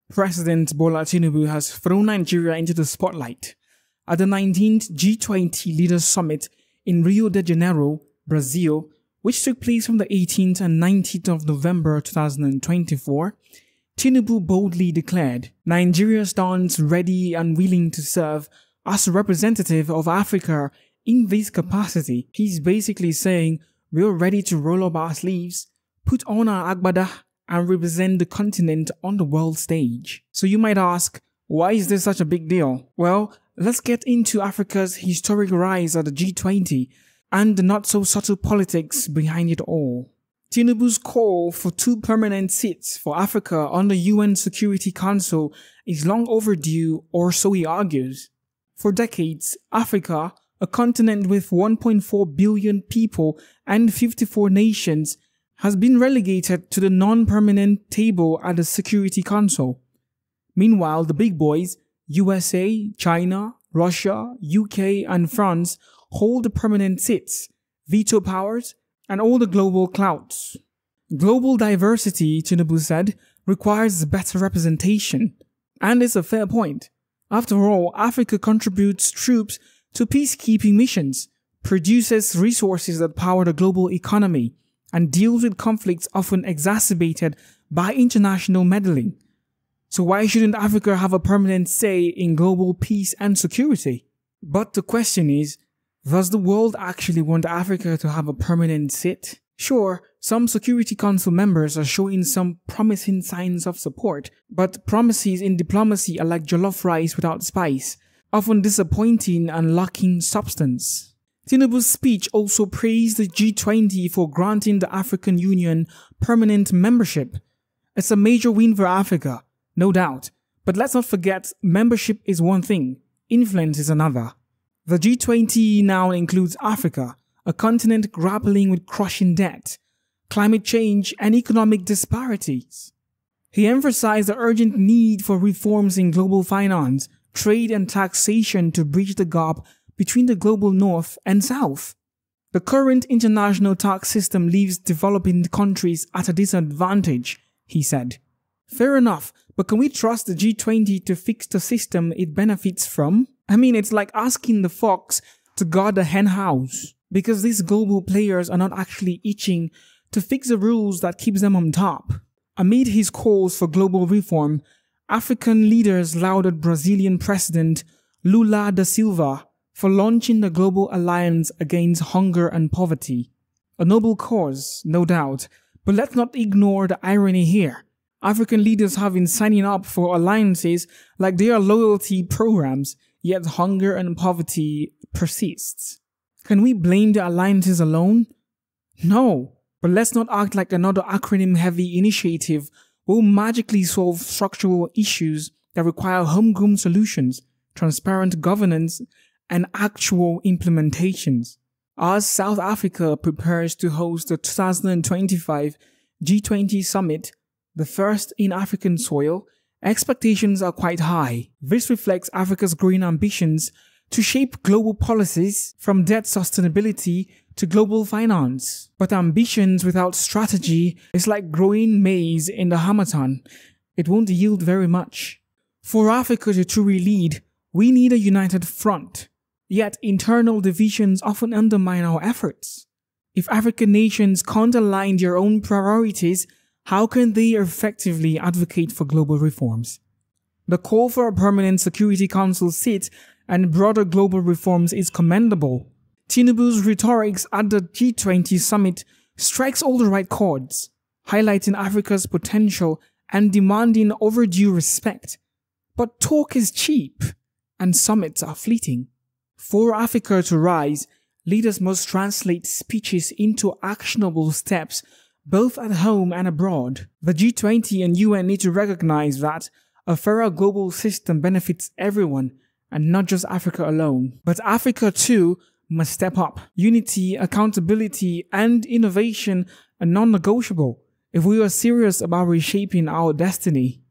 President Bola Tinubu has thrown Nigeria into the spotlight at the 19th G20 Leaders Summit in Rio de Janeiro, Brazil, which took place from the 18th and 19th of November 2024. Tinubu boldly declared, "Nigeria stands ready and willing to serve as a representative of Africa in this capacity." He's basically saying, we're ready to roll up our sleeves, put on our agbada, and represent the continent on the world stage. So you might ask, why is this such a big deal? Well, let's get into Africa's historic rise at the G20 and the not-so-subtle politics behind it all. Tinubu's call for 2 permanent seats for Africa on the UN Security Council is long overdue, or so he argues. For decades, Africa, a continent with 1.4 billion people and 54 nations, has been relegated to the non-permanent table at the Security Council. Meanwhile, the big boys, USA, China, Russia, UK, and France, hold the permanent seats, veto powers, and all the global clouts. Global diversity, Tinubu said, requires better representation. And it's a fair point. After all, Africa contributes troops to peacekeeping missions, produces resources that power the global economy, and deals with conflicts often exacerbated by international meddling. So why shouldn't Africa have a permanent say in global peace and security? But the question is, does the world actually want Africa to have a permanent seat? Sure, some Security Council members are showing some promising signs of support, but promises in diplomacy are like jollof rice without spice, often disappointing and lacking substance. Tinubu's speech also praised the G20 for granting the African Union permanent membership. It's a major win for Africa, no doubt, but let's not forget membership is one thing, influence is another. The G20 now includes Africa, a continent grappling with crushing debt, climate change, and economic disparities. He emphasized the urgent need for reforms in global finance, trade, and taxation to bridge the gap between the global north and south. The current international tax system leaves developing countries at a disadvantage, he said. Fair enough, but can we trust the G20 to fix the system it benefits from? I mean, it's like asking the fox to guard the hen house, because these global players are not actually itching to fix the rules that keeps them on top. Amid his calls for global reform, African leaders lauded Brazilian President Lula da Silva for launching the Global Alliance Against Hunger and Poverty. A noble cause, no doubt, but let's not ignore the irony here. African leaders have been signing up for alliances like they are loyalty programs, yet hunger and poverty persists. Can we blame the alliances alone? No, but let's not act like another acronym-heavy initiative will magically solve structural issues that require homegrown solutions, transparent governance, and actual implementations. As South Africa prepares to host the 2025 G20 Summit, the first in African soil, expectations are quite high. This reflects Africa's growing ambitions to shape global policies from debt sustainability to global finance. But ambitions without strategy is like growing maize in the harmattan. It won't yield very much. For Africa to truly lead, we need a united front. Yet internal divisions often undermine our efforts. If African nations can't align their own priorities, how can they effectively advocate for global reforms? The call for a permanent Security Council seat and broader global reforms is commendable. Tinubu's rhetoric at the G20 summit strikes all the right chords, highlighting Africa's potential and demanding overdue respect. But talk is cheap, and summits are fleeting. For Africa to rise, leaders must translate speeches into actionable steps, both at home and abroad. The G20 and UN need to recognize that a fairer global system benefits everyone, and not just Africa alone. But Africa too must step up. Unity, accountability, and innovation are non-negotiable if we are serious about reshaping our destiny.